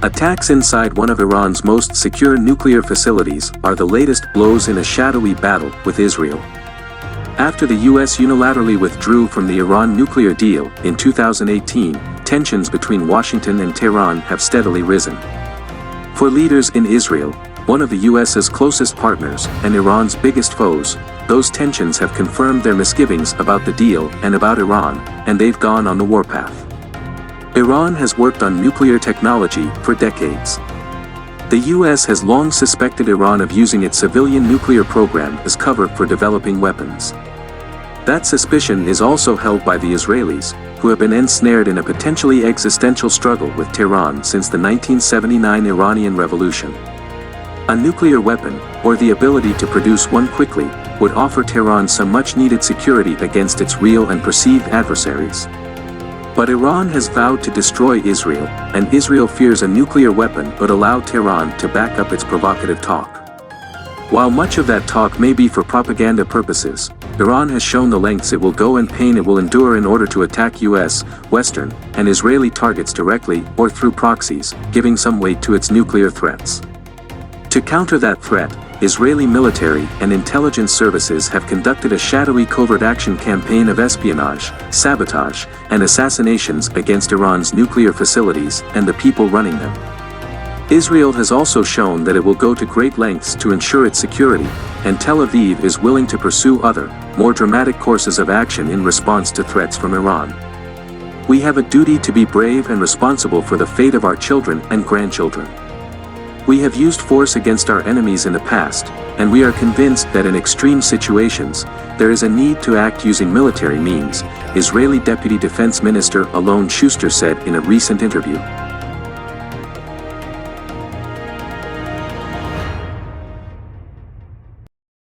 Attacks inside one of Iran's most secure nuclear facilities are the latest blows in a shadowy battle with Israel. After the US unilaterally withdrew from the Iran nuclear deal in 2018, tensions between Washington and Tehran have steadily risen. For leaders in Israel, one of the US's closest partners and Iran's biggest foes, those tensions have confirmed their misgivings about the deal and about Iran, and they've gone on the warpath. Iran has worked on nuclear technology for decades. The US has long suspected Iran of using its civilian nuclear program as cover for developing weapons. That suspicion is also held by the Israelis, who have been ensnared in a potentially existential struggle with Tehran since the 1979 Iranian Revolution. A nuclear weapon, or the ability to produce one quickly, would offer Tehran some much-needed security against its real and perceived adversaries. But Iran has vowed to destroy Israel, and Israel fears a nuclear weapon would allow Tehran to back up its provocative talk. While much of that talk may be for propaganda purposes, Iran has shown the lengths it will go and pain it will endure in order to attack US, Western, and Israeli targets directly or through proxies, giving some weight to its nuclear threats. To counter that threat, Israeli military and intelligence services have conducted a shadowy covert action campaign of espionage, sabotage, and assassinations against Iran's nuclear facilities and the people running them. Israel has also shown that it will go to great lengths to ensure its security, and Tel Aviv is willing to pursue other, more dramatic courses of action in response to threats from Iran. We have a duty to be brave and responsible for the fate of our children and grandchildren. We have used force against our enemies in the past, and we are convinced that in extreme situations, there is a need to act using military means, Israeli Deputy Defense Minister Alon Shuster said in a recent interview.